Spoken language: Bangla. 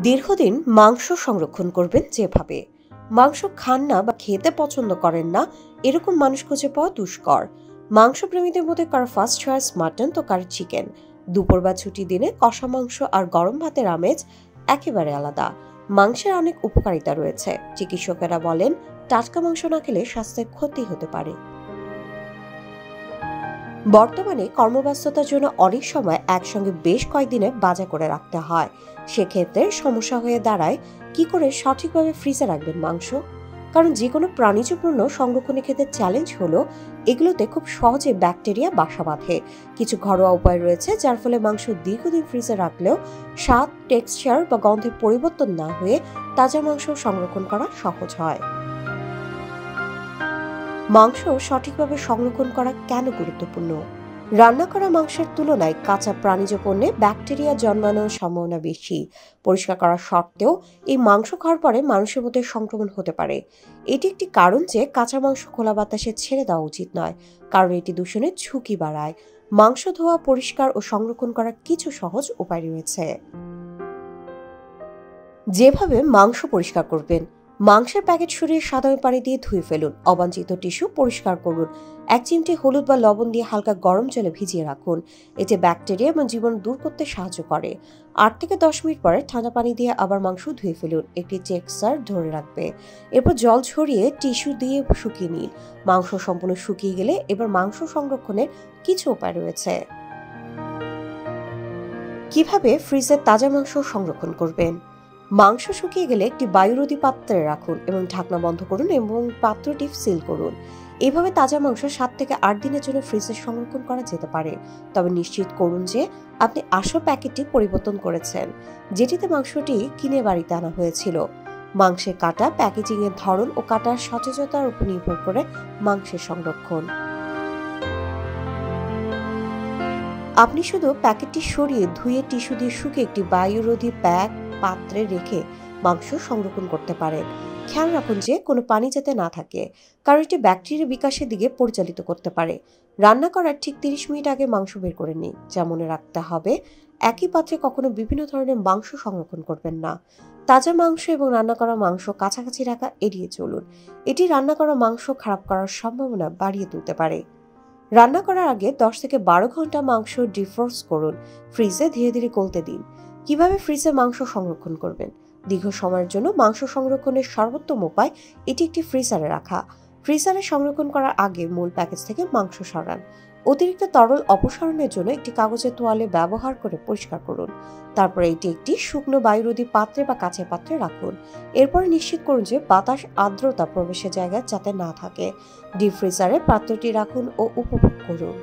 দীর্ঘদিন মাংস সংরক্ষণ করবেন যেভাবে। মাংস খান না বা খেতে পছন্দ করেন না এরকম মানুষ খুঁজে পাওয়া দুষ্কর। মাংস প্রেমীদের মধ্যে কারো ফার্স্ট চয়েস মাটন তো কারো চিকেন। দুপুর বা ছুটির দিনে কষা মাংস আর গরম ভাতের আমেজ একেবারে আলাদা। মাংসের অনেক উপকারিতা রয়েছে। চিকিৎসকেরা বলেন টাটকা মাংস না খেলে স্বাস্থ্যের ক্ষতি হতে পারে। বর্তমানে কর্মব্যস্ততার জন্য অনেক সময় একসঙ্গে বেশ কয়েকদিনে বাজার করে রাখতে হয়। সেক্ষেত্রে সমস্যা হয়ে দাঁড়ায় কি করে সঠিকভাবে ফ্রিজে রাখবেন মাংস। কারণ যে কোনো প্রাণীজ পণ্য সংরক্ষণের ক্ষেত্রে চ্যালেঞ্জ হলো এগুলোতে খুব সহজে ব্যাকটেরিয়া বাসা বাঁধে। কিছু ঘরোয়া উপায় রয়েছে যার ফলে মাংস দীর্ঘদিন ফ্রিজে রাখলেও স্বাদ, টেক্সচার বা গন্ধের পরিবর্তন না হয়ে তাজা মাংস সংরক্ষণ করা সহজ হয়। মাংস সঠিকভাবে সংরক্ষণ করা কেন গুরুত্বপূর্ণ? রান্না করা মাংসের তুলনায় কাঁচা প্রাণীজ পণ্যে ব্যাকটেরিয়া জন্মানোর সম্ভাবনা বেশি। পরিষ্কার করা সত্ত্বেও এই মাংস খাওয়ার পরে মানুষের মধ্যে সংক্রমণ হতে পারে। এটি একটি কারণ যে কাঁচা মাংস খোলা বাতাসে ছেড়ে দেওয়া উচিত নয়, কারণ এটি দূষণের ঝুঁকি বাড়ায়। মাংস ধোয়া, পরিষ্কার ও সংরক্ষণ করার কিছু সহজ উপায় রয়েছে। যেভাবে মাংস পরিষ্কার করবেন: মাংসের প্যাকেট সরিয়ে সাধারণ পানি দিয়ে ধুয়ে ফেলুন। অবাঞ্ছিত টিস্যু পরিষ্কার করুন। 1 চিমটি হলুদ বা লবণ দিয়ে হালকা গরম জলে ভিজিয়ে রাখুন। এতে ব্যাকটেরিয়া এবং জীবাণু দূর করতে সাহায্য করে। 8 থেকে 10 মিনিট পরে ঠান্ডা পানি দিয়ে আবার মাংস ধুয়ে ফেলুন। একটি টেক্সচার ধরে রাখবে। এরপর জল ঝরিয়ে টিস্যু দিয়ে শুকিয়ে নিন। মাংস সম্পূর্ণ শুকিয়ে গেলে এবার মাংস সংরক্ষণের কিছু উপায় রয়েছে। কিভাবে ফ্রিজে তাজা মাংস সংরক্ষণ করবেন? মাংস শুকিয়ে গেলে একটি বায়ুরোধী পাত্রে রাখুন এবং ঢাকনা বন্ধ করুন এবং পাত্রটি সিল করুন। এভাবে তাজা মাংস 7 থেকে 8 দিনের জন্য ফ্রিজে সংরক্ষণ করা যেতে পারে। তবে নিশ্চিত করুন যে আপনি আসল প্যাকেটটি পরিবর্তন করেছেন, যেটিতে মাংসটি কিনে বাড়িতে আনা হয়েছিল। মাংসের কাটা, প্যাকেজিং এর ধরন ও কাটার সচেতনতার উপর নির্ভর করে মাংসের সংরক্ষণ। আপনি শুধু প্যাকেটটি সরিয়ে ধুয়ে টিস্যু দিয়ে শুকিয়ে একটি বায়ুরোধী পাত্রে রেখে মাংস সংরক্ষণ করতে পারেন। খেয়াল রাখুন যে কোনো পানি যাতে না থাকে, কারণ এটি ব্যাকটেরিয়া বিকাশের দিকে পরিচালিত করতে পারে। রান্না করার ঠিক 30 মিনিট আগে মাংস বের করে নিন। যা মনে রাখতে হবে, একই পাত্রে কখনো বিভিন্ন ধরনের মাংস সংরক্ষণ করবেন না। তাজা মাংস এবং রান্না করা মাংস কাছাকাছি রাখা এড়িয়ে চলুন। এটি রান্না করা মাংস খারাপ করার সম্ভাবনা বাড়িয়ে তুলতে পারে। রান্না করার আগে 10 থেকে 12 ঘন্টা মাংস ডিফ্রস্ট করুন। ফ্রিজে ধীরে ধীরে গলতে দিন। কিভাবে ফ্রিজে মাংস সংরক্ষণ করবেন? দীর্ঘ সময়ের জন্য মাংস সংরক্ষণের সর্বোত্তম উপায় এটি একটি ফ্রিজারে রাখা। ফ্রিজারে সংরক্ষণ করার আগে মূল প্যাকেজ থেকে মাংস সরান। অতিরিক্ত তরল অপসারণের জন্য একটি কাগজের তোয়ালে ব্যবহার করে পরিষ্কার করুন। তারপরে এটি একটি শুকনো বায়ুরোধী পাত্রে বা কাচের পাত্রে রাখুন। এরপরে নিশ্চিত করুন যে বাতাস, আর্দ্রতা প্রবেশের জায়গা যাতে না থাকে। ডিপ ফ্রিজারে পাত্রটি রাখুন ও উপভোগ করুন।